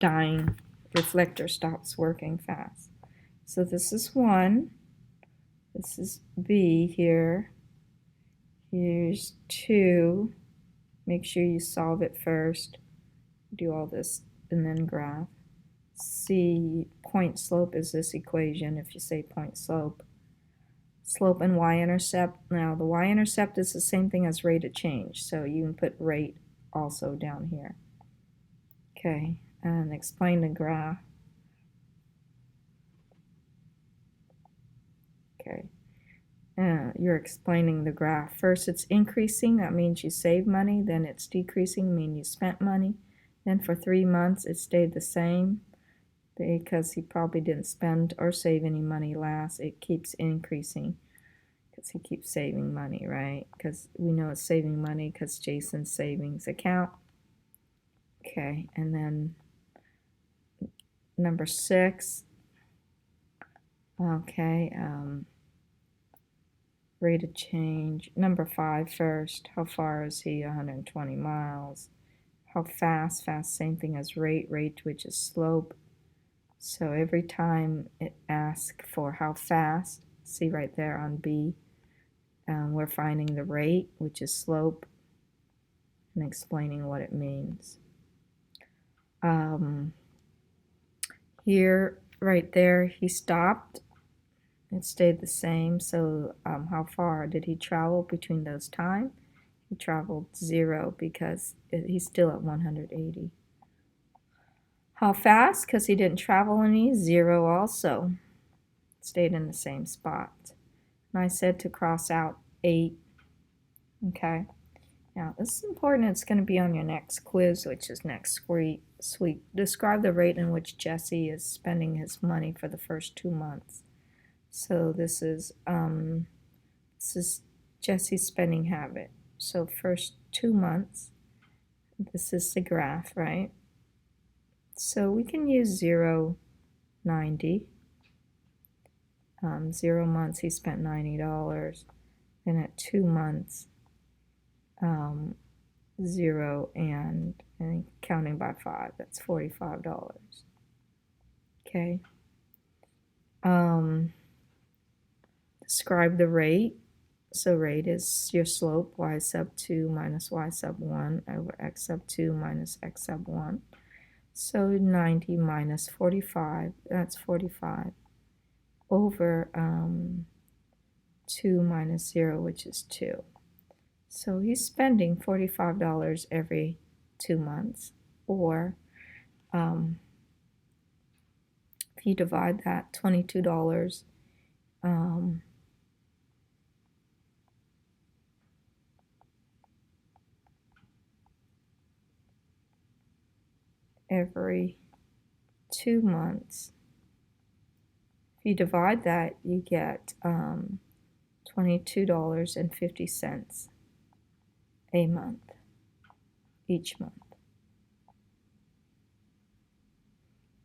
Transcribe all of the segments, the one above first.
dying, reflector stops working fast. So this is 1, this is B here, here's 2, make sure you solve it first, do all this, and then graph. C, point slope is this equation if you say point slope. Slope and y-intercept. Now the y-intercept is the same thing as rate of change, so you can put rate also down here. Okay, and explain the graph. Okay, you're explaining the graph. First it's increasing, that means you save money, then it's decreasing, meaning you spent money. Then for 3 months it stayed the same because he probably didn't spend or save any money last. It keeps increasing because he keeps saving money, right? Because we know it's saving money because Jason's savings account. Okay, and then number 6. Okay, rate of change. Number 5 first. How far is he? 120 miles. How fast? Fast, same thing as rate, which is slope. So every time it asks for how fast, see right there on B, we're finding the rate, which is slope, and explaining what it means. Here, right there, he stopped. It stayed the same. So how far did he travel between those times? He traveled 0 because he's still at 180. How fast? Because he didn't travel any, 0 also. Stayed in the same spot. And I said to cross out 8. Okay. Now this is important. It's going to be on your next quiz, which is next week. Describe the rate in which Jesse is spending his money for the first 2 months. So this is Jesse's spending habit. So first 2 months, this is the graph, right? So we can use 0, 90. 0 months, he spent $90. Then at 2 months, 0 and counting by 5, that's $45. Okay. Describe the rate. So rate is your slope, y sub 2 minus y sub 1 over x sub 2 minus x sub 1. So 90 minus 45, that's 45, over 2 minus 0, which is 2. So he's spending $45 every 2 months, or if you divide that, $22 every 2 months. If you divide that, you get $22.50 a month, each month.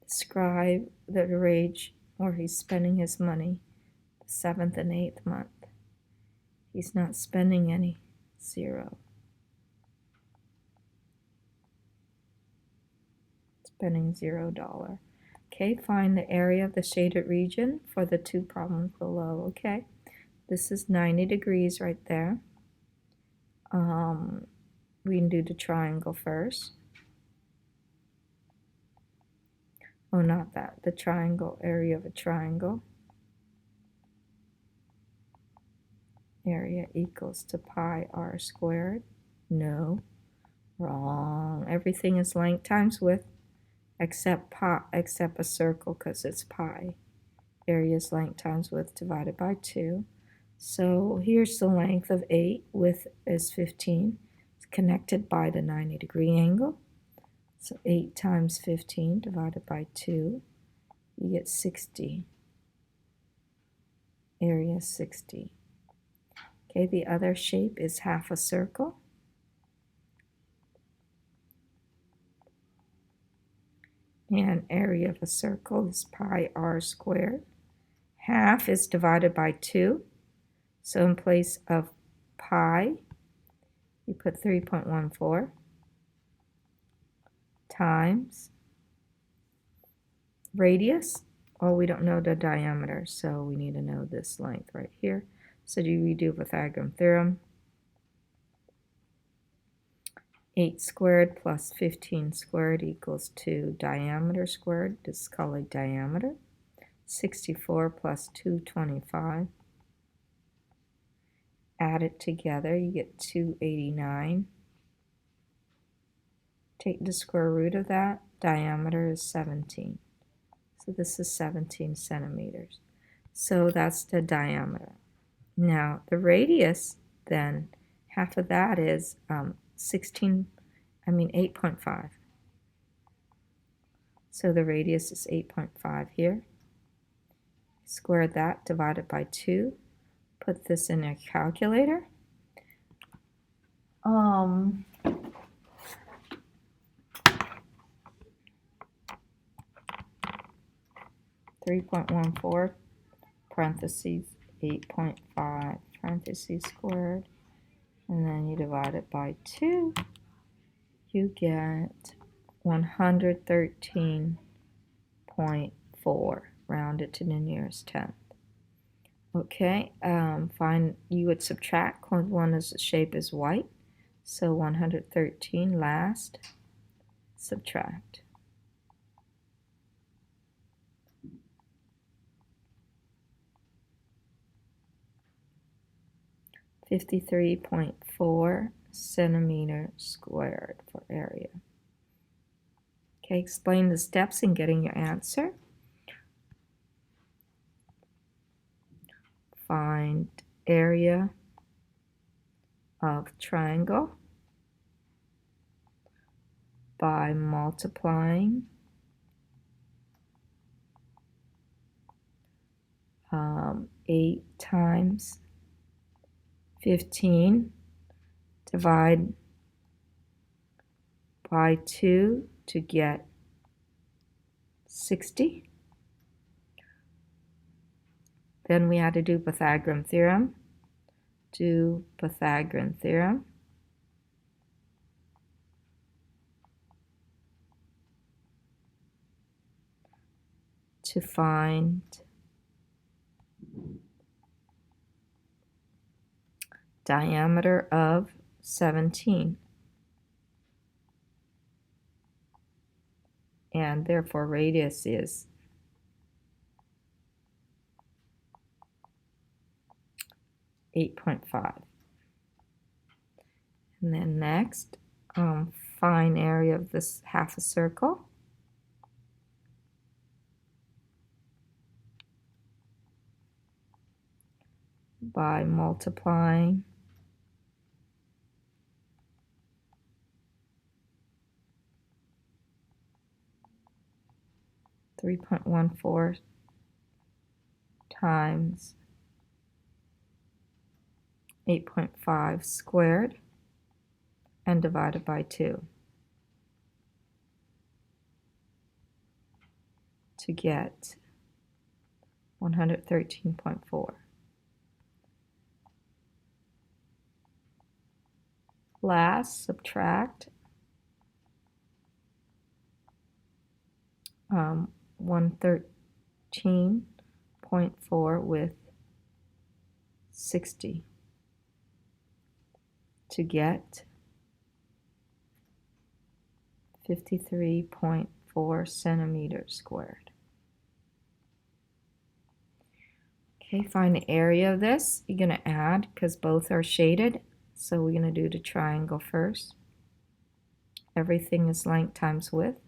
Describe the rate where he's spending his money the 7th and 8th month. He's not spending any, 0. Spending $0. Okay, find the area of the shaded region for the 2 problems below. Okay, this is 90 degrees right there. We can do the triangle first. Oh, not that. The triangle, area of a triangle. Area equals to pi r squared. No, wrong. Everything is length times width, except a circle, because it's pi. Area is length times width divided by 2. So here's the length of 8, width is 15. It's connected by the 90-degree angle. So 8 times 15 divided by 2, you get 60. Area 60. Okay, the other shape is half a circle. And area of a circle is pi r squared. Half is divided by 2. So in place of pi, you put 3.14 times radius, well, we don't know the diameter, so we need to know this length right here. So we do Pythagorean theorem. 8 squared plus 15 squared equals 2 diameter squared. This is called a diameter. 64 plus 225. Add it together, you get 289. Take the square root of that. Diameter is 17. So this is 17 centimeters. So that's the diameter. Now the radius, then, half of that is 8.5. So the radius is 8.5 here. Square that, divide it by 2. Put this in a calculator. 3.14 parentheses 8.5 parentheses squared, and then you divide it by 2. You get 113.4, rounded to the nearest tenth. Okay, you would subtract, because one is the shape is white, so 113 last, subtract. 53.4 centimeters squared for area. Okay, explain the steps in getting your answer. Find area of triangle by multiplying 8 times 15, divide by 2 to get 60. Then we had to do Pythagorean theorem. Do Pythagorean theorem. To find diameter of 17, and therefore radius is 8.5. And then next, find area of this half a circle. By multiplying 3.14 times 8.5 squared and divided by 2 to get 113.4. Last, subtract 113.4 with 60 to get 53.4 centimeters squared. Okay, find the area of this. You're going to add, because both are shaded, so we're going to do the triangle first. Everything is length times width,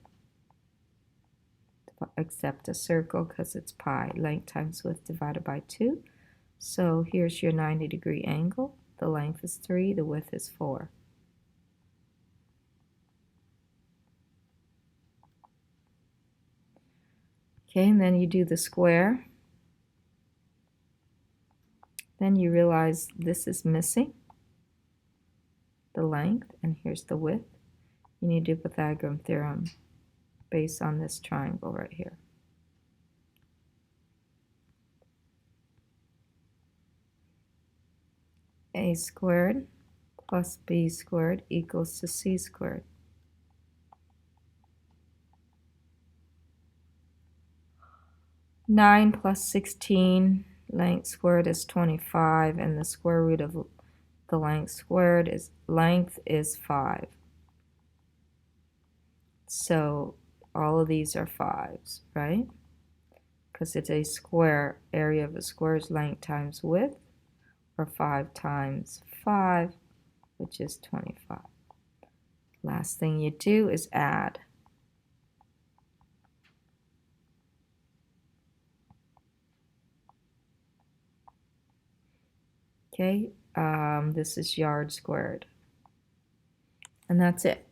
except a circle because it's pi. Length times width divided by 2. So here's your 90-degree angle. The length is 3, the width is 4. Okay, and then you do the square. Then you realize this is missing, the length, and here's the width. You need to do Pythagorean theorem based on this triangle right here. A squared plus b squared equals to c squared. 9 plus 16, length squared is 25, and the square root of the length squared is, length is 5. So all of these are 5s, right? Because it's a square, area of a square is length times width, or 5 times 5, which is 25. Last thing you do is add. Okay, this is yard squared. And that's it.